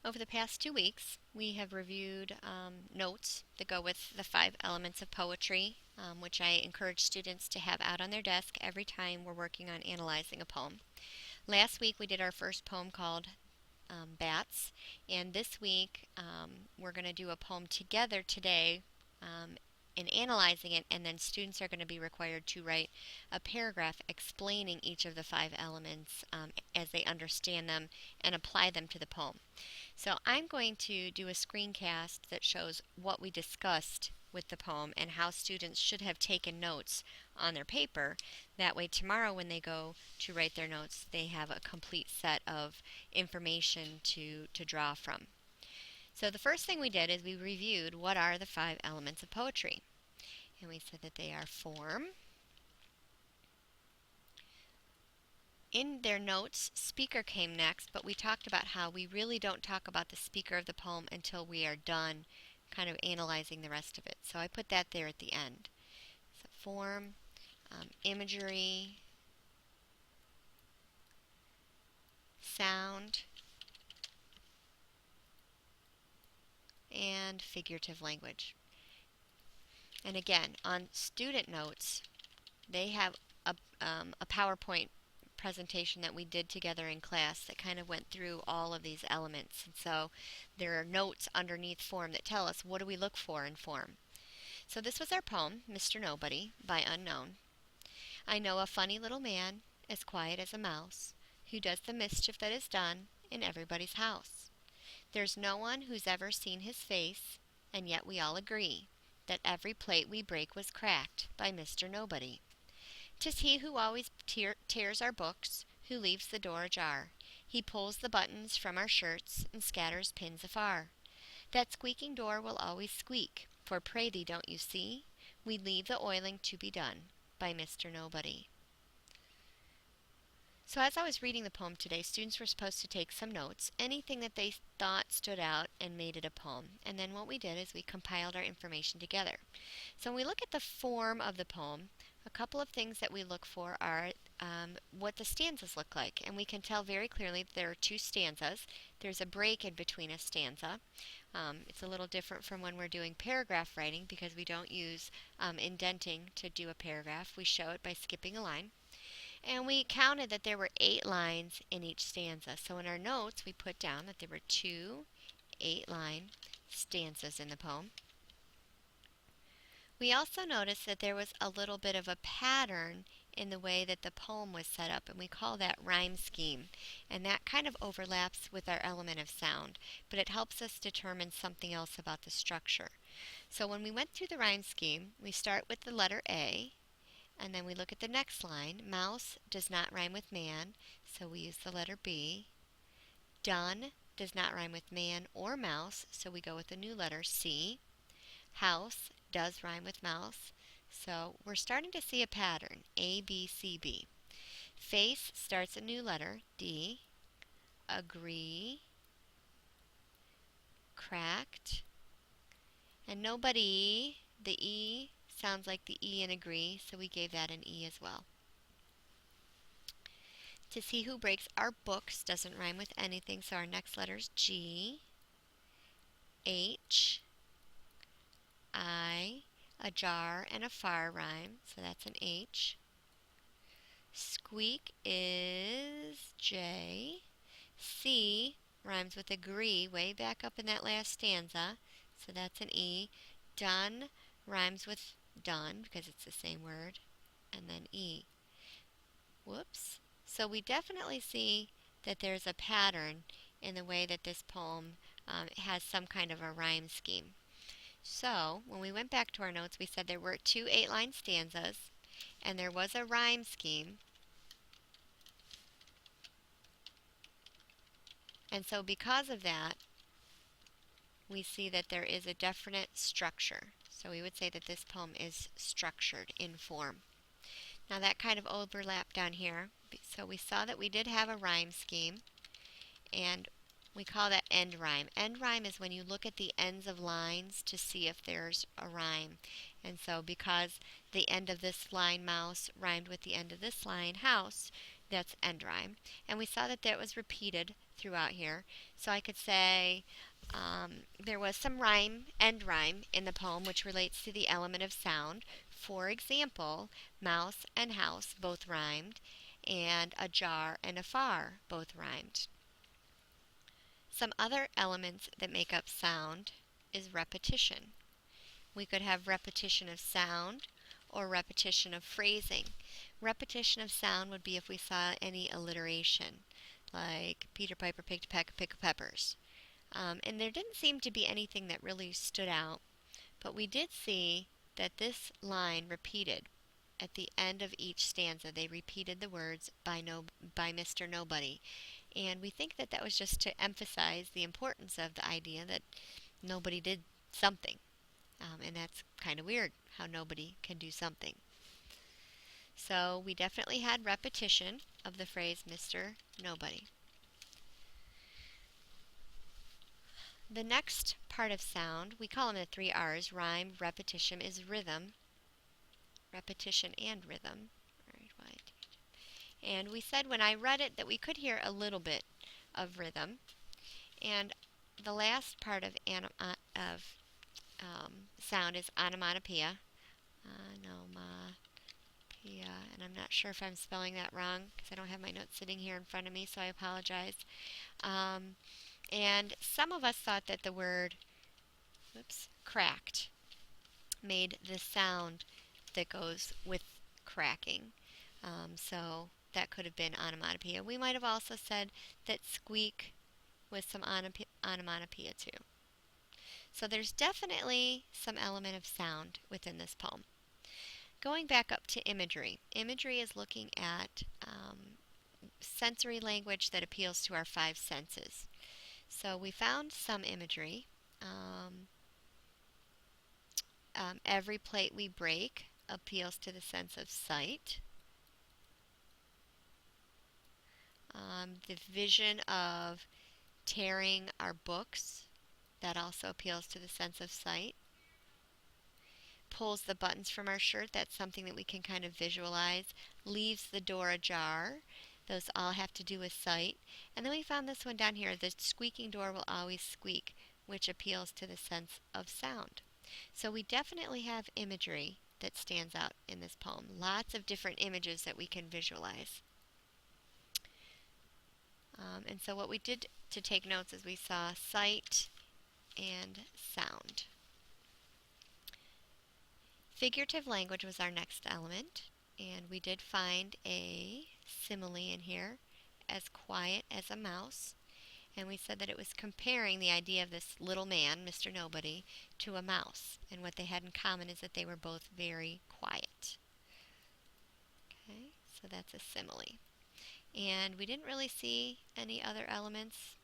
Over the past 2 weeks, we have reviewed notes that go with the 5 elements of poetry, which I encourage students to have out on their desk every time we're working on analyzing a poem. Last week, we did our first poem called Bats, and this week, we're going to do a poem together today in analyzing it, and then students are going to be required to write a paragraph explaining each of the 5 elements as they understand them and apply them to the poem. So I'm going to do a screencast that shows what we discussed with the poem and how students should have taken notes on their paper. That way tomorrow when they go to write their notes, they have a complete set of information to draw from. So the first thing we did is we reviewed what are the 5 elements of poetry. And we said that they are form. In their notes, speaker came next, but we talked about how we really don't talk about the speaker of the poem until we are done kind of analyzing the rest of it. So I put that there at the end. So form, imagery, sound, and figurative language. And again, on student notes, they have a PowerPoint presentation that we did together in class that kind of went through all of these elements. And so there are notes underneath form that tell us what do we look for in form. So this was our poem, Mr. Nobody, by Unknown. I know a funny little man, as quiet as a mouse, who does the mischief that is done in everybody's house. There's no one who's ever seen his face, and yet we all agree that every plate we break was cracked by Mr. Nobody. 'Tis he who always tears our books, who leaves the door ajar. He pulls the buttons from our shirts and scatters pins afar. That squeaking door will always squeak, for pray thee don't you see? We leave the oiling to be done by Mr. Nobody. So as I was reading the poem today, students were supposed to take some notes, anything that they thought stood out and made it a poem. And then what we did is we compiled our information together. So when we look at the form of the poem, a couple of things that we look for are what the stanzas look like. And we can tell very clearly that there are 2 stanzas. There's a break in between a stanza. It's a little different from when we're doing paragraph writing because we don't use indenting to do a paragraph. We show it by skipping a line. And we counted that there were 8 lines in each stanza. So in our notes, we put down that there were 2 8-line stanzas in the poem. We also noticed that there was a little bit of a pattern in the way that the poem was set up, and we call that rhyme scheme. And that kind of overlaps with our element of sound, but it helps us determine something else about the structure. So when we went through the rhyme scheme, we start with the letter A, and then we look at the next line. Mouse does not rhyme with man, so we use the letter B. Done does not rhyme with man or mouse, so we go with the new letter C. House does rhyme with mouse, so we're starting to see a pattern, A, B, C, B. Face starts a new letter, D. Agree, cracked, and nobody, the E sounds like the E in agree, so we gave that an E as well. To see who breaks our books doesn't rhyme with anything, so our next letter is G. H, I, a jar and a far rhyme, so that's an H. Squeak is J. C rhymes with agree way back up in that last stanza, so that's an E. Done rhymes with done because it's the same word, and then E. Whoops. So we definitely see that there's a pattern in the way that this poem has some kind of a rhyme scheme. So when we went back to our notes, we said there were 2 8-line stanzas, and there was a rhyme scheme. And so because of that, we see that there is a definite structure. So we would say that this poem is structured in form. Now that kind of overlap down here. So we saw that we did have a rhyme scheme, and we call that end rhyme. End rhyme is when you look at the ends of lines to see if there's a rhyme. And so because the end of this line, mouse, rhymed with the end of this line, house, that's end rhyme. And we saw that that was repeated throughout here. So I could say there was some rhyme, end rhyme, in the poem which relates to the element of sound. For example, mouse and house both rhymed, and ajar and afar both rhymed. Some other elements that make up sound is repetition. We could have repetition of sound or repetition of phrasing. Repetition of sound would be if we saw any alliteration, like Peter Piper picked a peck of pickled peppers. And there didn't seem to be anything that really stood out, but we did see that this line repeated at the end of each stanza. They repeated the words by Mr. Nobody. And we think that that was just to emphasize the importance of the idea that nobody did something. And that's kind of weird how nobody can do something. So we definitely had repetition of the phrase Mr. Nobody. The next part of sound, we call them the three R's, rhyme, repetition, is rhythm. Repetition and rhythm. And we said when I read it that we could hear a little bit of rhythm. And the last part of sound is onomatopoeia. Onomatopoeia. And I'm not sure if I'm spelling that wrong because I don't have my notes sitting here in front of me, so I apologize. And some of us thought that the word cracked made the sound that goes with cracking. So that could have been onomatopoeia. We might have also said that squeak was some onomatopoeia too. So there's definitely some element of sound within this poem. Going back up to imagery. Imagery is looking at sensory language that appeals to our five senses. So we found some imagery. Every plate we break appeals to the sense of sight. The vision of tearing our books, that also appeals to the sense of sight. Pulls the buttons from our shirt, that's something that we can kind of visualize. Leaves the door ajar, those all have to do with sight. And then we found this one down here, the squeaking door will always squeak, which appeals to the sense of sound. So we definitely have imagery that stands out in this poem. Lots of different images that we can visualize. And so what we did to take notes is we saw sight and sound. Figurative language was our next element, and we did find a simile in here, as quiet as a mouse. And we said that it was comparing the idea of this little man, Mr. Nobody, to a mouse. And what they had in common is that they were both very quiet. Okay, so that's a simile. And we didn't really see any other elements,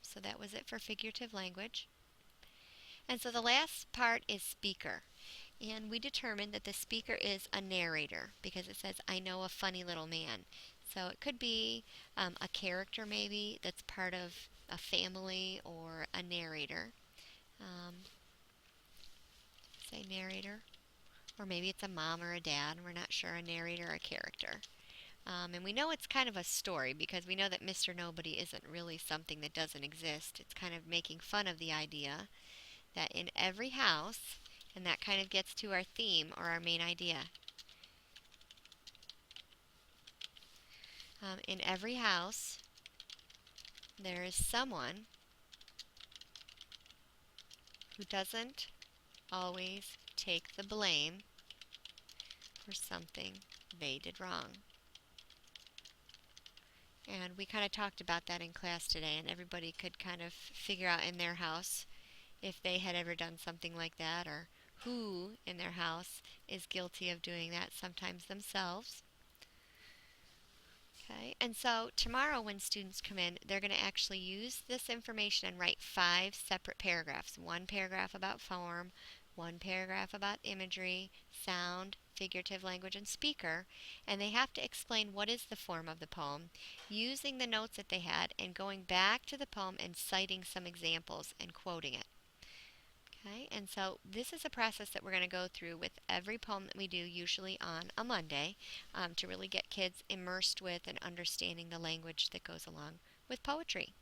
so that was it for figurative language. And so the last part is speaker. And we determined that the speaker is a narrator because it says, I know a funny little man. So it could be a character maybe that's part of a family or a narrator. Say narrator. Or maybe it's a mom or a dad. We're not sure, a narrator or a character. And we know it's kind of a story because we know that Mr. Nobody isn't really something that doesn't exist. It's kind of making fun of the idea that in every house, and that kind of gets to our theme or our main idea. In every house, there is someone who doesn't always take the blame for something they did wrong. And we kind of talked about that in class today, and everybody could kind of figure out in their house if they had ever done something like that, or who in their house is guilty of doing that, sometimes themselves. Okay, and so tomorrow when students come in, they're going to actually use this information and write 5 separate paragraphs. One paragraph about form, one paragraph about imagery, sound, figurative language, and speaker. And they have to explain what is the form of the poem, using the notes that they had, and going back to the poem and citing some examples and quoting it. Okay, and so this is a process that we're going to go through with every poem that we do, usually on a Monday, to really get kids immersed with and understanding the language that goes along with poetry.